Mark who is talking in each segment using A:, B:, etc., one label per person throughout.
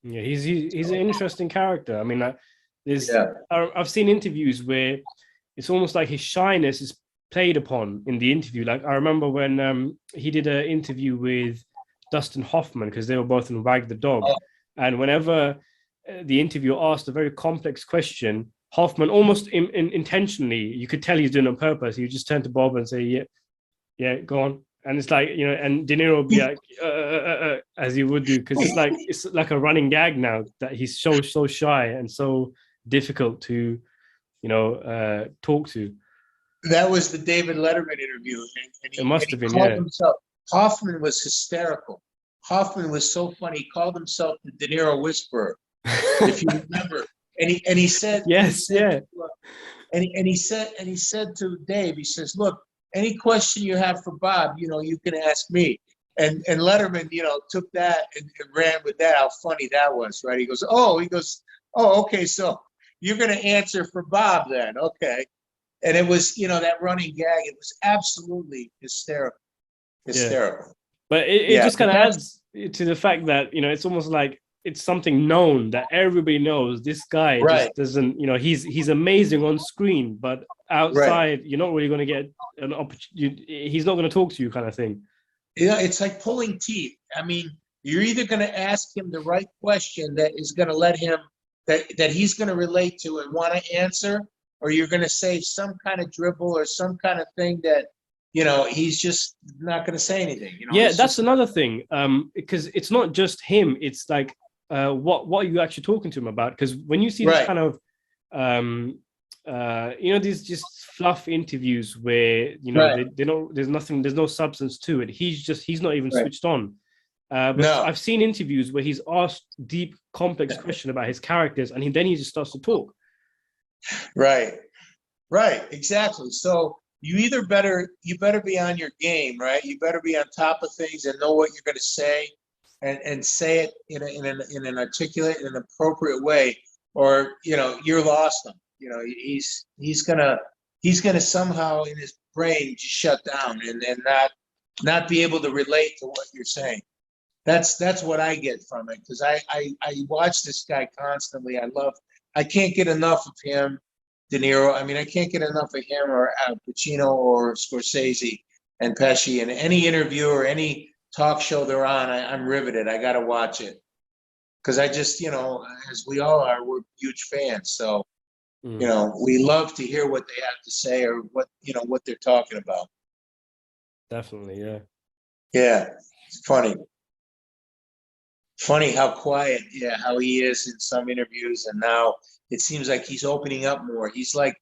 A: Yeah, he's an interesting character. I mean, there's
B: Yeah.
A: I've seen interviews where it's almost like his shyness is played upon in the interview. Like I remember when he did an interview with Dustin Hoffman because they were both in Wag the Dog,
B: Oh,
A: and whenever the interviewer asked a very complex question, Hoffman almost intentionally, you could tell he's doing it on purpose. He would just turn to Bob and say, "Yeah, yeah, go on." And it's like, and De Niro would be like, as he would do, because it's like a running gag now that he's so shy and so difficult to, talk to.
B: that was the David Letterman interview, and
A: It
B: and
A: must
B: he
A: have been,
B: called
A: yeah.
B: himself. Hoffman was hysterical. Hoffman was so funny. He called himself the De Niro Whisperer, if you remember. And he said
A: Yes, yeah.
B: and he said to Dave, he says, "Look, any question you have for Bob, you can ask me." And Letterman, took that and ran with that. How funny that was, right? Oh, okay, so you're going to answer for Bob then, okay? And it was, that running gag. It was absolutely hysterical,
A: Yeah.
B: hysterical.
A: But it
B: Yeah,
A: just
B: but
A: kind of
B: that's
A: adds to the fact that, it's almost like it's something known that everybody knows this guy
B: right,
A: just doesn't, he's amazing on screen, but
B: right.
A: outside, you're not really going to get an opportunity. He's not going to talk to you kind of thing.
B: Yeah, it's like pulling teeth. I mean, you're either going to ask him the right question that is going to let him that he's going to relate to and want to answer, or you're going to say some kind of dribble or some kind of thing that he's just not going to say anything.
A: Yeah,
B: He's
A: that's
B: just
A: another thing. Because it's not just him. It's like, what are you actually talking to him about? Because when you see this
B: right,
A: kind of, these just fluff interviews where
B: right,
A: they don't, there's no substance to it. He's not even
B: right.
A: switched on. But
B: No,
A: I've seen interviews where he's asked deep, complex question about his characters, and then he just starts to talk.
B: right. Right, exactly. So you better be on your game, right? You better be on top of things and know what you're going to say, and say it in an articulate and an appropriate way, or you're lost him. He's gonna somehow in his brain just shut down and not be able to relate to what you're saying. That's what I get from it, because I watch this guy constantly. I can't get enough of him, De Niro. I mean, I can't get enough of him or Pacino or Scorsese and Pesci. And any interview or any talk show they're on, I'm riveted. I got to watch it because I just, as we all are, we're huge fans. So,
A: Mm,
B: we love to hear what they have to say or what they're talking about.
A: definitely, yeah.
B: Yeah, it's funny. Funny how quiet, yeah, how he is in some interviews, and now it seems like he's opening up more. He's like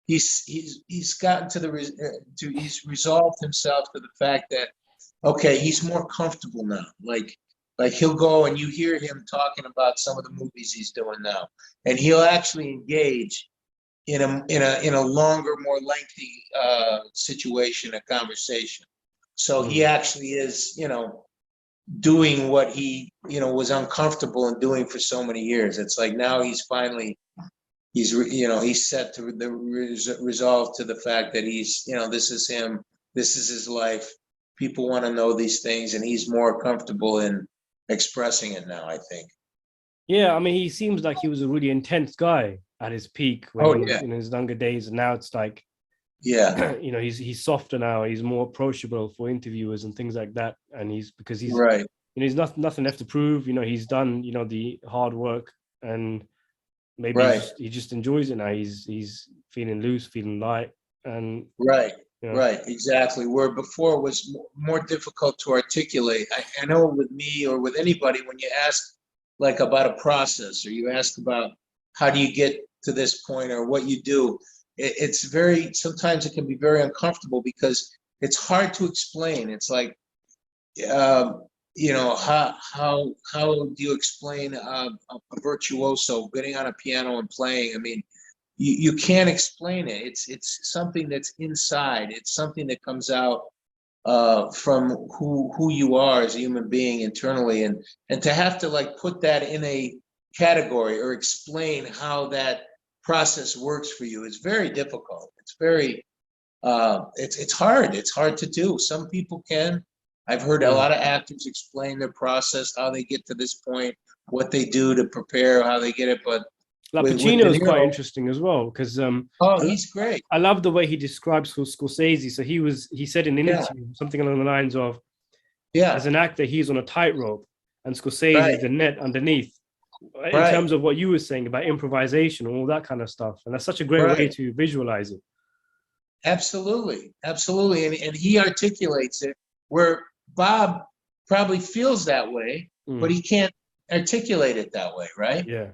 B: he's gotten to he's resolved himself to the fact that okay, he's more comfortable now. Like he'll go and you hear him talking about some of the movies he's doing now, and he'll actually engage in a longer, more lengthy situation, a conversation. So he
A: Mm.
B: actually is, doing what he was uncomfortable in doing for so many years. It's like now he's finally he's set to the resolve to the fact that he's this is him, this is his life. People want to know these things, and he's more comfortable in expressing it now, I think.
A: Yeah, I mean, he seems like he was a really intense guy at his peak when
B: Oh
A: he was
B: yeah,
A: in his younger days, and now it's like,
B: yeah,
A: he's softer now. He's more approachable for interviewers and things like that. And because
B: right,
A: he's nothing left to prove. He's done the hard work, and maybe
B: right,
A: he just enjoys it now. He's feeling loose, feeling light, and
B: right,
A: you know,
B: right, exactly. Where before it was more difficult to articulate. I know with me or with anybody, when you ask like about a process or you ask about how do you get to this point or what you do, it's very, sometimes it can be very uncomfortable because it's hard to explain. It's like, how do you explain a virtuoso getting on a piano and playing? I mean, you can't explain it. It's something that's inside. It's something that comes out from who you are as a human being internally, and to have to like put that in a category or explain how that process works for you is very difficult. It's very it's hard. It's hard to do. Some people can. I've heard a
A: mm,
B: lot of actors explain their process, how they get to this point, what they do to prepare, how they get it. But
A: Like
B: with
A: Pacino
B: De
A: is quite
B: Niro,
A: interesting as well because
B: oh, he's great.
A: I love the way he describes Scorsese. So he said in an
B: Yeah,
A: interview something along the lines of, as
B: yeah,
A: an actor, he's on a tightrope, and Scorsese is
B: right,
A: the net underneath. In
B: right,
A: terms of what you were saying about improvisation and all that kind of stuff, and that's such a great way
B: right.
A: to visualize it.
B: Absolutely, absolutely, and he articulates it where Bob probably feels that way, but
A: Mm,
B: he can't articulate it that way, right?
A: yeah,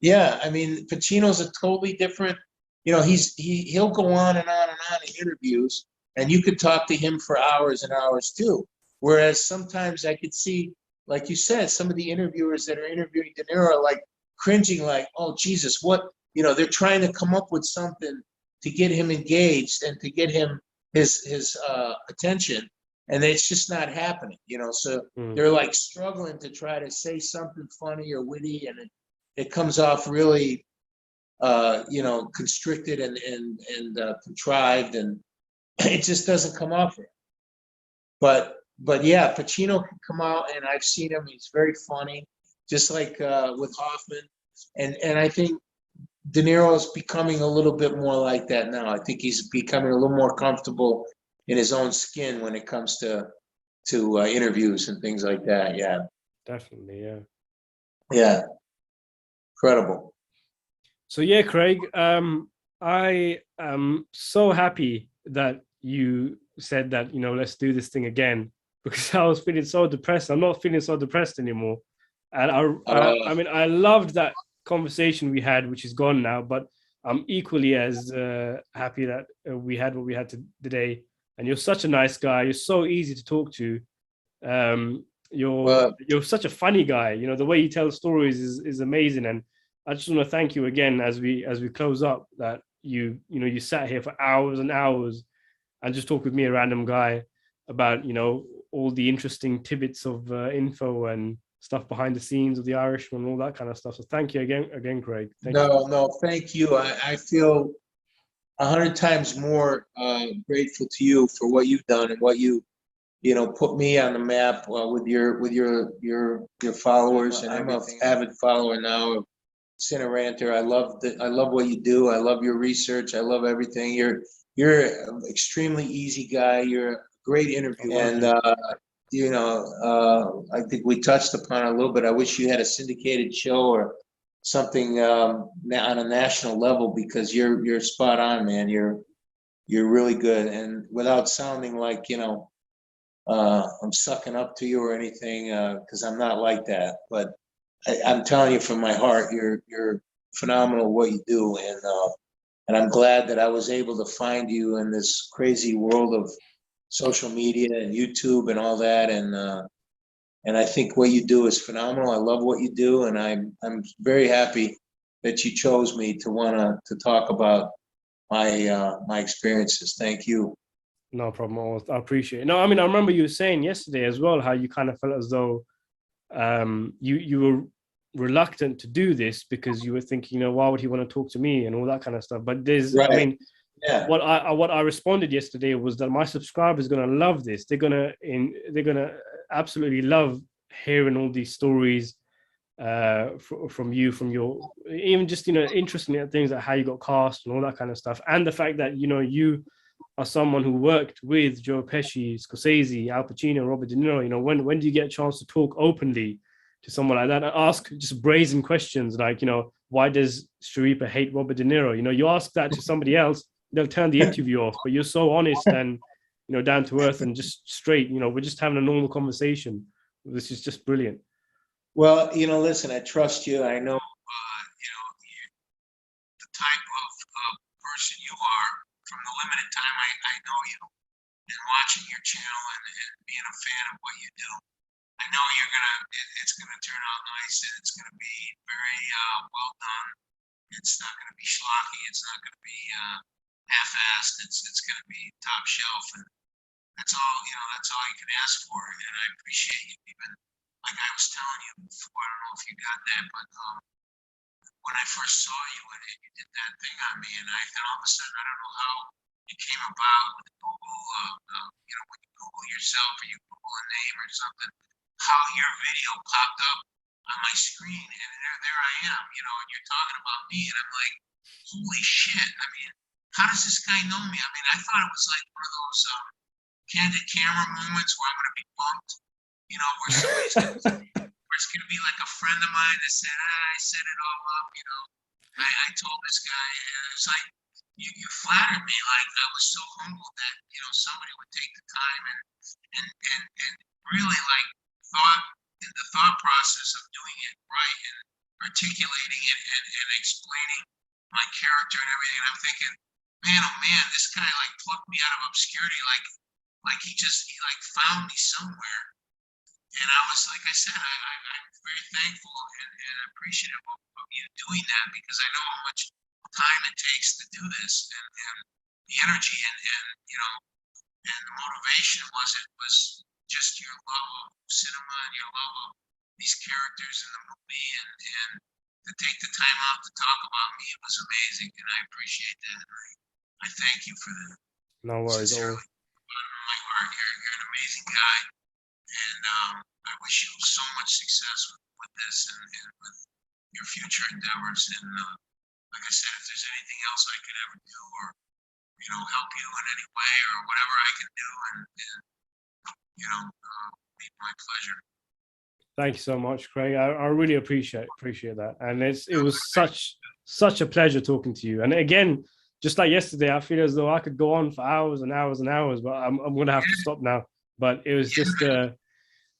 B: Yeah, I mean, Pacino's a totally different. He'll go on and on and on in interviews, and you could talk to him for hours and hours too. Whereas sometimes I could see, like you said, some of the interviewers that are interviewing De Niro are like cringing, like, "Oh Jesus, what?" They're trying to come up with something to get him engaged and to get him his attention, and it's just not happening. So
A: mm,
B: they're like struggling to try to say something funny or witty, and it comes off really constricted and contrived, and it just doesn't come off right. But yeah, Pacino can come out, and I've seen him. He's very funny, just like with Hoffman, and I think De Niro is becoming a little bit more like that now. I think he's becoming a little more comfortable in his own skin when it comes to interviews and things like that. Yeah,
A: definitely, yeah.
B: yeah, incredible.
A: So yeah, Craig, I am so happy that you said that, let's do this thing again, because I was feeling so depressed. I'm not feeling so depressed anymore. And I mean, I loved that conversation we had, which is gone now, but I'm equally as happy that we had what we had today. And you're such a nice guy. You're so easy to talk to.
B: Well,
A: You're such a funny guy. The way you tell stories is amazing. And I just want to thank you again as we close up, that you sat here for hours and hours and just talked with me, a random guy, about all the interesting tidbits of info and stuff behind the scenes of the Irishman and all that kind of stuff. So thank you again, Craig. Thank you.
B: no, no, thank you. I feel 100 times more grateful to you for what you've done and what you put me on the map with your followers. And I'm an avid follower now of CineRanter. I love what you do. I love your research. I love everything. You're an extremely easy guy. You're a great interviewer, and I think we touched upon it a little bit. I wish you had a syndicated show or something on a national level, because you're spot on, man. You're really good, and without sounding like I'm sucking up to you or anything, because I'm not like that. But I'm telling you from my heart, you're phenomenal at what you do, and I'm glad that I was able to find you in this crazy world of social media and YouTube and all that, and I think what you do is phenomenal. I love what you do, and I'm very happy that you chose me to to talk about my experiences. Thank you.
A: No problem. I appreciate it. No, I mean, I remember you were saying yesterday as well how you kind of felt as though you were reluctant to do this because you were thinking, why would he want to talk to me and all that kind of stuff. But I
B: Right.
A: mean,
B: Yeah.
A: what I responded yesterday was that my subscribers are gonna love this. They're gonna absolutely love hearing all these stories from you, from your, even just interesting things like how you got cast and all that kind of stuff, and the fact that you are someone who worked with Joe Pesci, Scorsese, Al Pacino, Robert De Niro. When do you get a chance to talk openly to someone like that and ask just brazen questions like, why does Sharipa hate Robert De Niro? You ask that to somebody else, they'll turn the interview off. But you're so honest and down to earth and just straight. We're just having a normal conversation. This is just brilliant.
B: Well, listen, I trust you. I know, the type of person you are from the limited time I know you, and watching your channel and being a fan of what you do. I know it's gonna turn out nice, and it's gonna be very well done. It's not gonna be schlocky. It's not gonna be half-assed. It's gonna be top shelf, and that's all. That's all you can ask for. And I appreciate you even, like I was telling you before. I don't know if you got that, but when I first saw you and you did that thing on me, and all of a sudden, I don't know how it came about with Google. When you Google yourself or you Google a name or something, how your video popped up on my screen, and there I am, and you're talking about me, and I'm like, holy shit! I mean, how does this guy know me? I mean, I thought it was like one of those candid camera moments where I'm going to be bumped, where somebody's where it's going to be like a friend of mine that said, I set it all up, I told this guy, and it's like, you flattered me. Like, I was so humbled that, somebody would take the time and really like thought in the thought process of doing it right and articulating it and explaining my character and everything. And I'm thinking, man, oh man, this guy like plucked me out of obscurity. Like he like found me somewhere. And I was, like I said, I'm very thankful and appreciative of you doing that, because I know how much time it takes to do this, and the energy and the motivation was just your love of cinema and your love of these characters in the movie, and to take the time out to talk about me, it was amazing, and I appreciate that. And I thank you for that.
A: No worries.
B: Sincerely, bottom of my heart, you're an amazing guy, and I wish you so much success with this and with your future endeavors. And like I said, if there's anything else I could ever do, or help you in any way, or whatever I can do, and be my pleasure.
A: Thank you so much, Craig. I really appreciate that, and it was such a pleasure talking to you. And again, just like yesterday, I feel as though I could go on for hours and hours and hours, but I'm gonna have to stop now. But it was just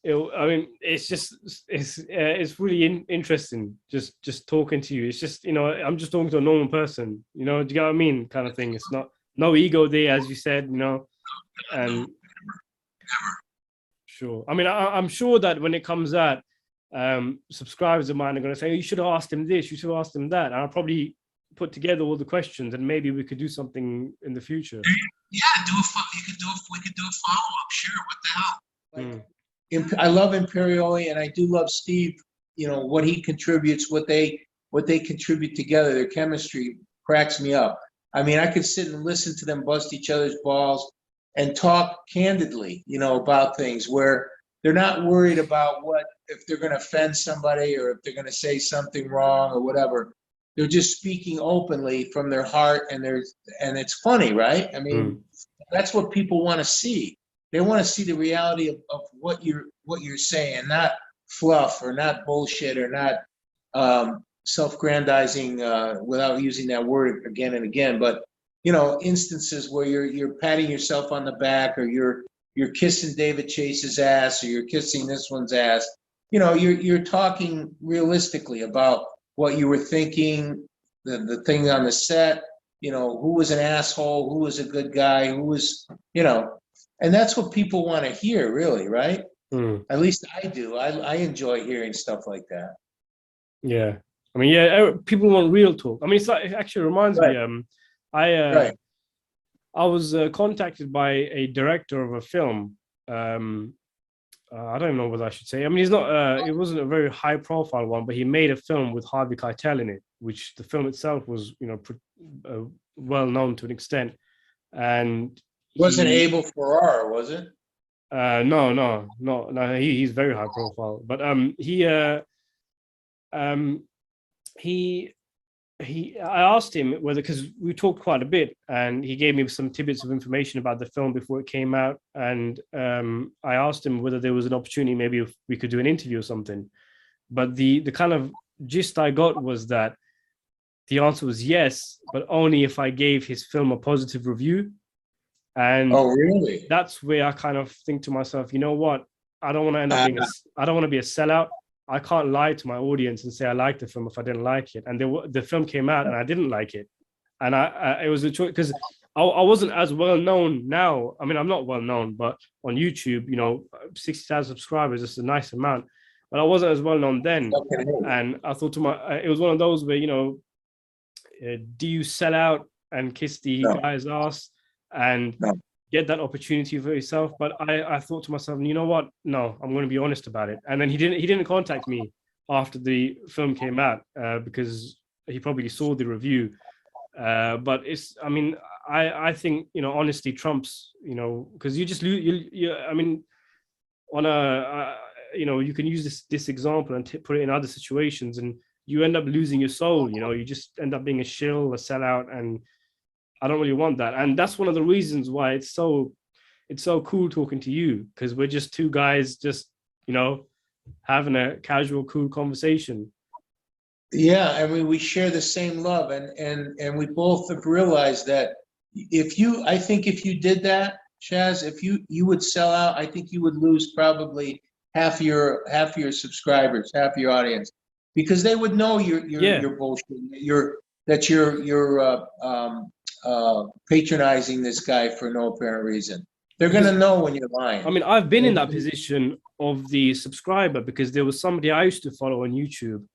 A: it's really interesting just talking to you. It's just, I'm just talking to a normal person, do you get what I mean, kind of thing. It's not, no ego there, as you said, and
B: Never.
A: Sure. I mean, I'm sure that when it comes out, subscribers of mine are going to say, oh, you should have asked him this, you should have asked him that, and I'll probably put together all the questions, and maybe we could do something in the future.
B: Yeah, we could do a follow-up. Sure, what the hell? I love Imperioli, and I do love Steve. What he contributes, what they contribute together, their chemistry cracks me up. I mean, I could sit and listen to them bust each other's balls and talk candidly, about things where they're not worried about if they're going to offend somebody, or if they're going to say something wrong or whatever. They're just speaking openly from their heart, and it's funny, right? I mean, that's what people want to see. They want to see the reality of what you're saying, not fluff, or not bullshit, or not self-grandizing, without using that word again and again. But instances where you're patting yourself on the back, or you're kissing David Chase's ass, or you're kissing this one's ass. You're talking realistically about what you were thinking, the thing on the set. Who was an asshole, who was a good guy, who was, and that's what people want to hear, really, right? At least I do. I enjoy hearing stuff like that.
A: Yeah, I mean, yeah, people want real talk. I mean, it actually reminds me. I was contacted by a director of a film. I don't know what I should say. I mean, he's not. It wasn't a very high-profile one, but he made a film with Harvey Keitel in it, which the film itself was, well known to an extent. And
B: wasn't Abel Ferrara, was it?
A: No. He's very high-profile, but I asked him whether, because we talked quite a bit, and he gave me some tidbits of information about the film before it came out, and I asked him whether there was an opportunity, maybe if we could do an interview or something. But the kind of gist I got was that the answer was yes, but only if I gave his film a positive review. And
B: oh, really?
A: That's where I kind of think to myself, you know what? I don't want to end up I don't want to be a sellout. I can't lie to my audience and say I liked the film if I didn't like it. And the film came out and I didn't like it. And it was a choice, because I wasn't as well known now. I mean, I'm not well known, but on YouTube, 60,000 subscribers is a nice amount. But I wasn't as well known then. And I thought it was one of those where, do you sell out and kiss the guy's ass and get that opportunity for yourself? But I thought to myself, you know what? No, I'm going to be honest about it. And then he didn't contact me after the film came out, because he probably saw the review. But I think, honesty trumps, because you just lose. I mean, you know, you can use this example and put it in other situations, and you end up losing your soul. You know, you just end up being a shill, a sellout, and I don't really want that. And that's one of the reasons why it's so cool talking to you, because we're just two guys, just, you know, having a casual, cool conversation.
B: Yeah, I mean, we share the same love, and we both have realized that I think if you did that, Chaz, if you would sell out, I think you would lose probably half your subscribers, half your audience, because they would know you're bullshit, you're patronizing this guy for no apparent reason. They're gonna know when you're lying.
A: I mean, I've been in that position of the subscriber, because there was somebody I used to follow on YouTube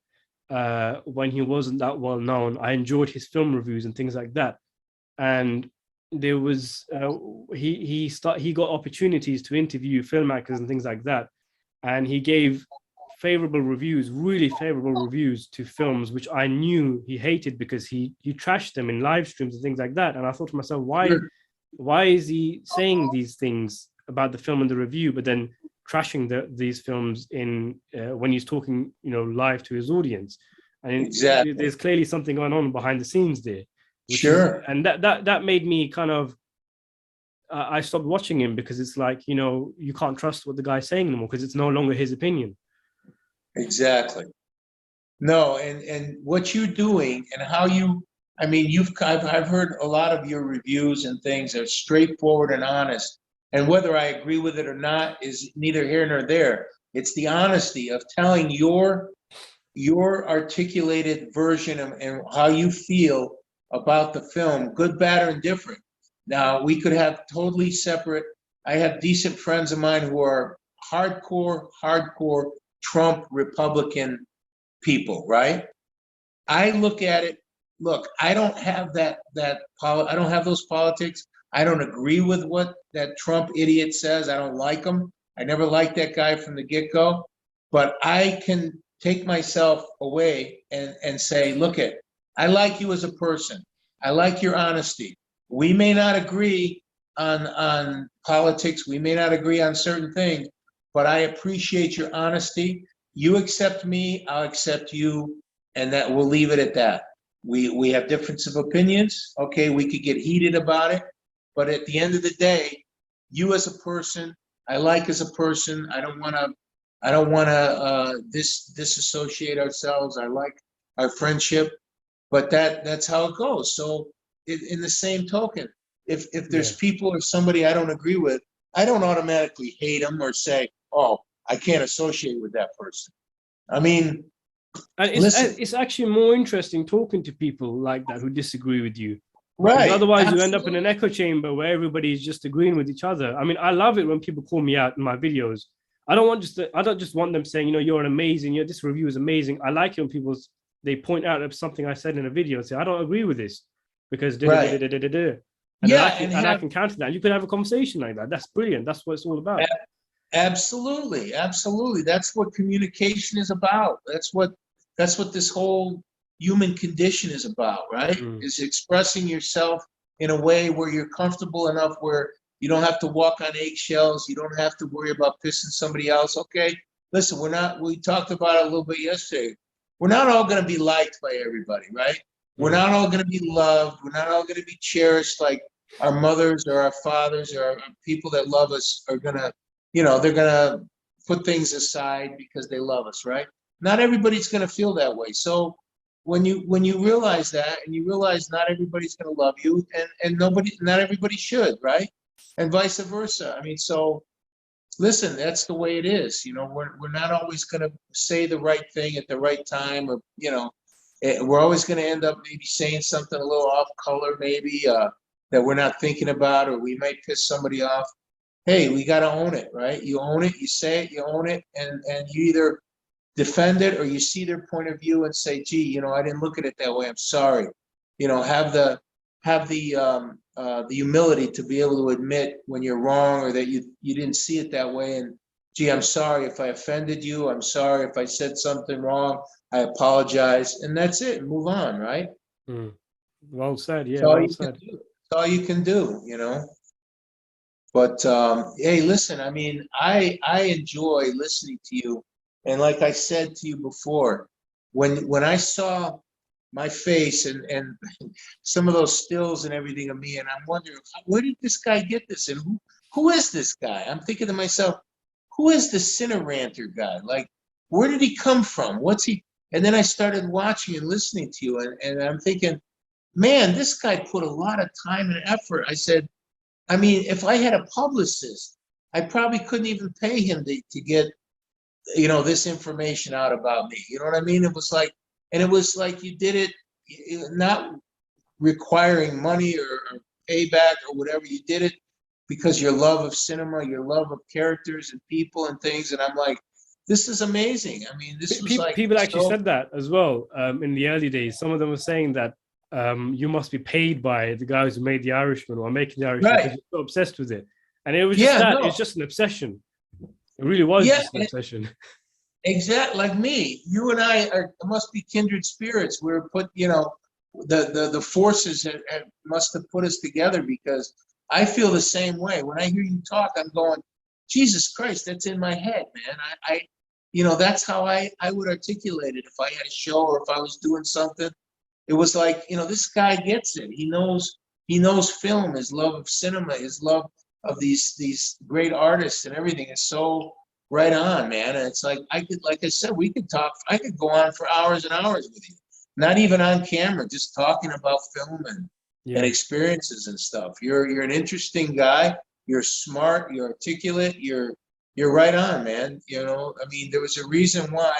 A: when he wasn't that well known. I enjoyed his film reviews and things like that, and there was he got opportunities to interview filmmakers and things like that, and he gave favorable reviews, really favorable reviews to films which I knew he hated, because he trashed them in live streams and things like that. And I thought to myself, why is he saying these things about the film and the review, but then trashing these films in when he's talking, you know, live to his audience? And
B: exactly,
A: there's clearly something going on behind the scenes there. And that made me kind of I stopped watching him, because it's like, you know, you can't trust what the guy's saying anymore, because it's no longer his opinion.
B: Exactly. No, and what you're doing and how I mean, I've heard a lot of your reviews and things are straightforward and honest. And whether I agree with it or not is neither here nor there. It's the honesty of telling your articulated version and how you feel about the film, good, bad, or indifferent. Now, we could have totally separate. I have decent friends of mine who are hardcore Trump Republican people, right? I look at it. Look, I don't have I don't have those politics. I don't agree with what that Trump idiot says. I don't like him. I never liked that guy from the get-go. But I can take myself away and say, look, I like you as a person. I like your honesty. We may not agree on politics. We may not agree on certain things, but I appreciate your honesty. You accept me, I'll accept you, and that we'll leave it at that. We have difference of opinions. Okay, we could get heated about it, but at the end of the day, you as a person, I like as a person. I don't want to disassociate ourselves. I like our friendship, but that's how it goes. So, in the same token, if there's people or somebody I don't agree with, I don't automatically hate them or say, oh, I can't associate with that person. I mean,
A: and it's actually more interesting talking to people like that who disagree with you.
B: Right.
A: Otherwise, you end up in an echo chamber where everybody's just agreeing with each other. I mean, I love it when people call me out in my videos. I don't just want them saying, you know, you're an amazing, you know, this review is amazing. I like it when they point out something I said in a video and say, I don't agree with this because and I can counter that. You could have a conversation like that. That's brilliant. That's what it's all about.
B: Absolutely. That's what communication is about. That's what this whole human condition is about, right? Is expressing yourself in a way where you're comfortable enough where you don't have to walk on eggshells. You don't have to worry about pissing somebody else. Okay, listen, we talked about it a little bit yesterday. We're not all going to be liked by everybody, right? We're not all going to be loved. We're not all going to be cherished like our mothers or our fathers or our people that love us are going to, you know, they're going to put things aside because they love us, right? Not everybody's going to feel that way. So when you realize that, and you realize not everybody's going to love you, and not everybody should, right? And vice versa. I mean, so listen, that's the way it is. You know, we're not always going to say the right thing at the right time, or, you know, we're always going to end up maybe saying something a little off color, maybe that we're not thinking about, or we might piss somebody off. Hey, we got to own it, right? You own it, you say it, you own it, and you either defend it or you see their point of view and say, gee, you know, I didn't look at it that way. I'm sorry. You know, have the humility to be able to admit when you're wrong or that you didn't see it that way. And gee, I'm sorry if I offended you. I'm sorry if I said something wrong. I apologize. And that's it. Move on, right?
A: Well said. Yeah, well said.
B: That's all you can do, you know? But hey, listen, I mean, I enjoy listening to you. And like I said to you before, when I saw my face and some of those stills and everything of me, and I'm wondering, where did this guy get this? And who is this guy? I'm thinking to myself, who is the CineRanter guy? Like, where did he come from? What's he? And then I started watching and listening to you, and I'm thinking, man, this guy put a lot of time and effort. I said, I mean, if I had a publicist, I probably couldn't even pay him to get, you know, this information out about me. You know what I mean? It was like, and it was like you did it not requiring money or payback or whatever. You did it because your love of cinema, your love of characters and people and things. And I'm like, this is amazing. I mean, this was like
A: people actually said that as well in the early days. Some of them were saying that you must be paid by the guys who made The Irishman or making The Irishman because you're so obsessed with it. And it was just it's just an obsession. It really was just an obsession.
B: Exactly, like me. You and I must be kindred spirits. We're put, you know, the forces must have put us together, because I feel the same way. When I hear you talk, I'm going, Jesus Christ, that's in my head, man. I you know, that's how I would articulate it if I had a show or if I was doing something. It was like, you know, this guy gets it. He knows film, his love of cinema, his love of these great artists and everything is so right on, man. And it's like, like I said, we could talk. I could go on for hours and hours with you, not even on camera, just talking about film and experiences and stuff. You're an interesting guy. You're smart. You're articulate. You're right on, man. You know, I mean, there was a reason why,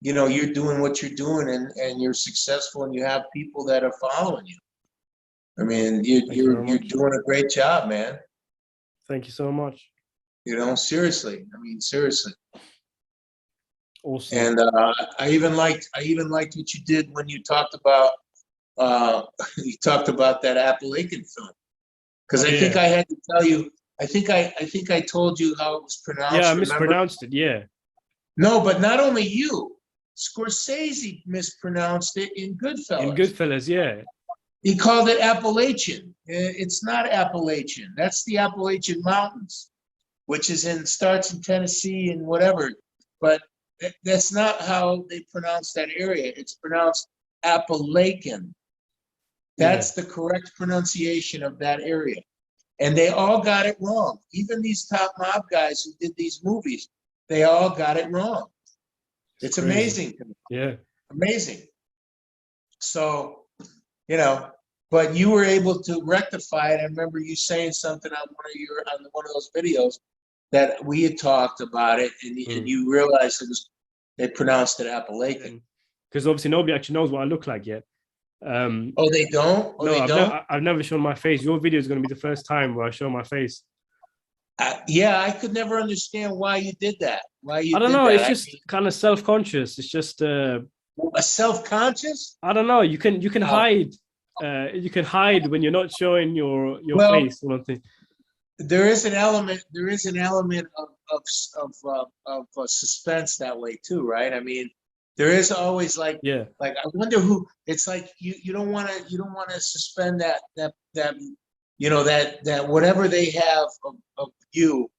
B: you know, you're doing what you're doing, and you're successful, and you have people that are following you. I mean, you're doing a great job, man.
A: Thank you so much.
B: You know, seriously. I mean, seriously.
A: Awesome.
B: And I even liked what you did when you talked about that Appalachian film, because I think I had to tell you. I think I told you how it was pronounced.
A: Yeah, I mispronounced it. Yeah.
B: No, but not only you. Scorsese mispronounced it in Goodfellas.
A: In Goodfellas, yeah.
B: He called it Appalachian. It's not Appalachian. That's the Appalachian Mountains, which starts in Tennessee and whatever. But that's not how they pronounce that area. It's pronounced Appalachian. That's the correct pronunciation of that area. And they all got it wrong. Even these top mob guys who did these movies, they all got it wrong. It's amazing to me.
A: Yeah.
B: Amazing. So, you know, but you were able to rectify it. I remember you saying something on one of those videos that we had talked about it, and you realized they pronounced it Appalachian.
A: Because obviously nobody actually knows what I look like yet.
B: Oh, they don't? Oh,
A: no, I've never shown my face. Your video is going to be the first time where I show my face.
B: Yeah, I could never understand why you did that. I
A: don't know. It's just kind of self-conscious. It's just
B: a self-conscious.
A: I don't know. You can hide. You can hide when you're not showing your face. Or nothing.
B: There is an element. Of suspense that way too, right? I mean, there is always like I wonder who. It's like you don't want to suspend that you know, that whatever they have of you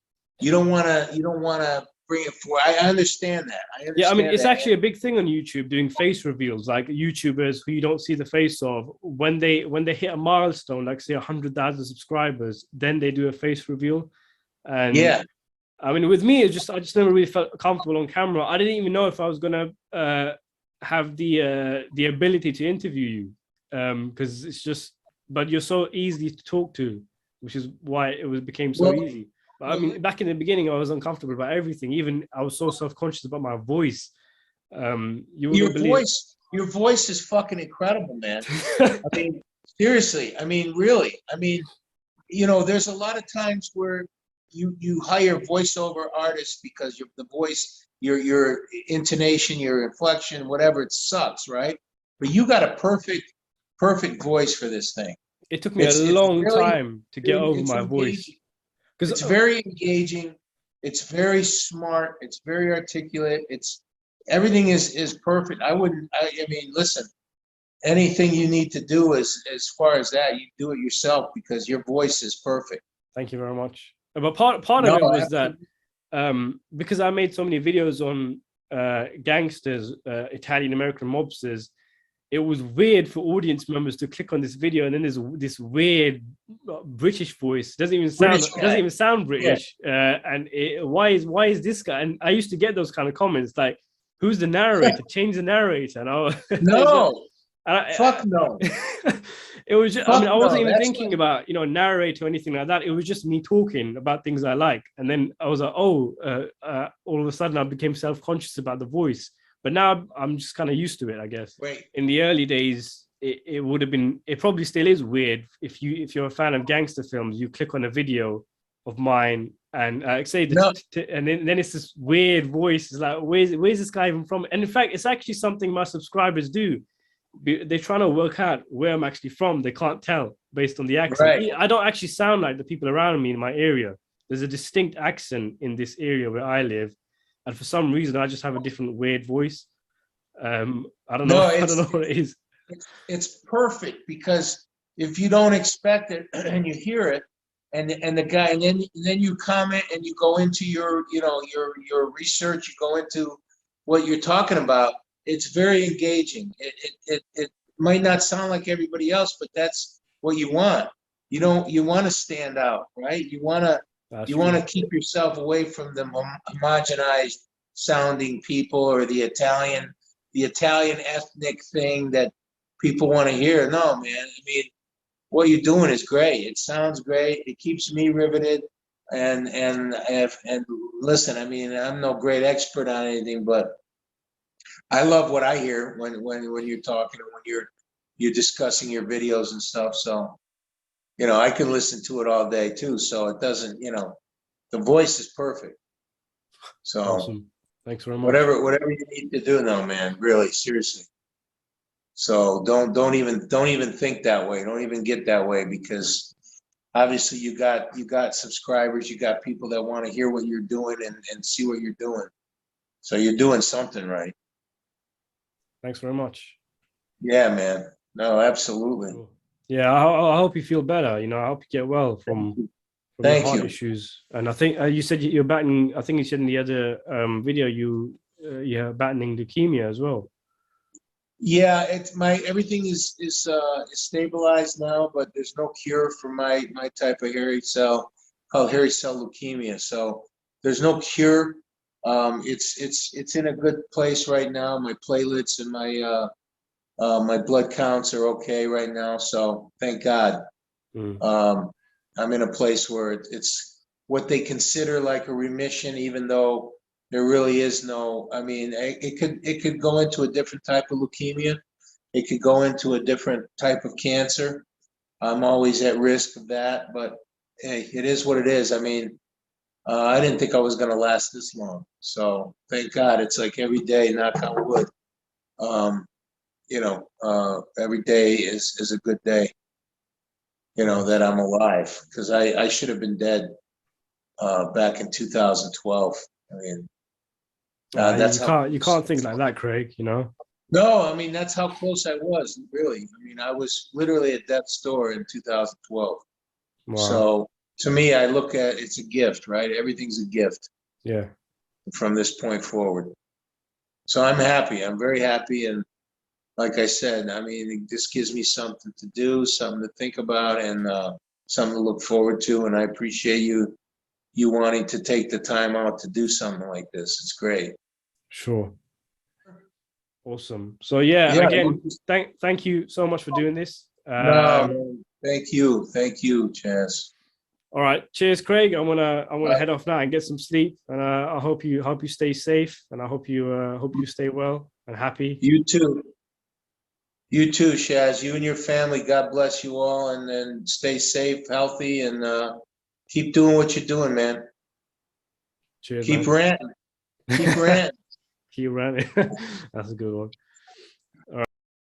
B: don't want to bring it forward. I understand that.
A: I mean, it's actually a big thing on YouTube, doing face reveals. Like YouTubers who you don't see the face of, when they hit a milestone, like say 100,000 subscribers, then they do a face reveal. And I mean, with me, I just never really felt comfortable on camera. I didn't even know if I was gonna have the ability to interview you, because it's just. But you're so easy to talk to, which is why it became so easy. But I mean, back in the beginning, I was uncomfortable about everything. Even I was so self-conscious about my voice. Your
B: voice is fucking incredible, man. I mean, seriously. I mean, really. I mean, you know, there's a lot of times where you hire voiceover artists because the voice, your intonation, your inflection, whatever, it sucks, right? But you got a perfect voice for this thing.
A: It took me a long time to get over my voice.
B: Because it's very engaging, it's very smart, it's very articulate, everything is perfect. I mean, listen, anything you need to do as far as that, you do it yourself, because your voice is perfect.
A: Thank you very much. But part of
B: No,
A: it was
B: absolutely.
A: that because I made so many videos on gangsters, Italian American mobsters, it was weird for audience members to click on this video and then there's this weird British voice.
B: British
A: It doesn't
B: guy.
A: even sound
B: Yeah.
A: British. Why is this guy? And I used to get those kind of comments like, "Who's the narrator? Change the narrator." And
B: No,
A: I,
B: fuck no.
A: it was just, I mean,
B: Fuck
A: I wasn't
B: no.
A: even
B: That's
A: thinking
B: like,
A: about narrate or anything like that. It was just me talking about things I like, and then I was like, oh, all of a sudden I became self-conscious about the voice. But now I'm just kind of used to it, I guess.
B: wait.
A: In the early days, it would have been, it probably still is weird if you're a fan of gangster films, you click on a video of mine and say
B: No,
A: and then it's this weird voice. It's like, where's this guy even from? And in fact, it's actually something my subscribers do. They're trying to work out where I'm actually from. They can't tell based on the accent.
B: right.
A: I don't actually sound like the people around me in my area. There's a distinct accent in this area where I live, and for some reason, I just have a different weird voice. I don't know.
B: No,
A: I don't know what it is.
B: it's perfect because if you don't expect it and you hear it, and the guy, and then you comment and you go into your your research, you go into what you're talking about. It's very engaging. It might not sound like everybody else, but that's what you want. You want to stand out, right?
A: That's
B: You want
A: true.
B: to keep yourself away from the homogenized sounding people or the Italian ethnic thing that people want to hear. No, man. I mean, what you're doing is great. It sounds great. It keeps me riveted. And listen, I mean, I'm no great expert on anything, but I love what I hear when you're talking and when you're discussing your videos and stuff. So, I can listen to it all day too. So it doesn't, the voice is perfect. So
A: Awesome. Thanks very much.
B: whatever you need to do now, man, really, seriously. So don't even think that way. Don't even get that way because obviously you got subscribers, you got people that want to hear what you're doing and see what you're doing. So you're doing something right.
A: Thanks very much.
B: Yeah, man. No, absolutely.
A: Cool. Yeah, I hope you feel better. I hope you get well from your
B: Thank
A: heart
B: you.
A: issues. And I think you said you're battling. I think you said in the other video you're battling leukemia as well.
B: Yeah, it's my everything is stabilized now, but there's no cure for my type of hairy cell called hairy cell leukemia. So there's no cure. It's in a good place right now. My platelets and my blood counts are okay right now. So thank God.
A: Mm.
B: I'm in a place where it's what they consider like a remission, even though there really is no. I mean, it could go into a different type of leukemia. It could go into a different type of cancer. I'm always at risk of that, but hey, it is what it is. I mean, I didn't think I was going to last this long. So thank God. It's like every day, knock on wood. Um, every day is a good day. That I'm alive because I should have been dead back in 2012. I mean, that's how.
A: You can't think like that, Craig.
B: No, I mean that's how close I was. Really, I mean I was literally at death's door in 2012.
A: Wow.
B: So to me, I look at it's a gift, right? Everything's a gift
A: Yeah.
B: from this point forward. So I'm happy. I'm very happy, and like I said, I mean this gives me something to do, something to think about, and something to look forward to. And I appreciate you wanting to take the time out to do something like this. It's great.
A: Sure. Awesome. So yeah,
B: Yeah.
A: again, thank you so much for doing this.
B: No, man. Thank you. Thank you, Chaz.
A: All right. Cheers, Craig. I'm gonna head off now and get some sleep. And I hope you stay safe, and I hope you stay well and happy.
B: You too. You too, Shaz. You and your family. God bless you all, and then stay safe, healthy, and keep doing what you're doing, man.
A: Cheers,
B: Keep
A: man.
B: ranting. Keep ranting.
A: Keep running. That's a good one.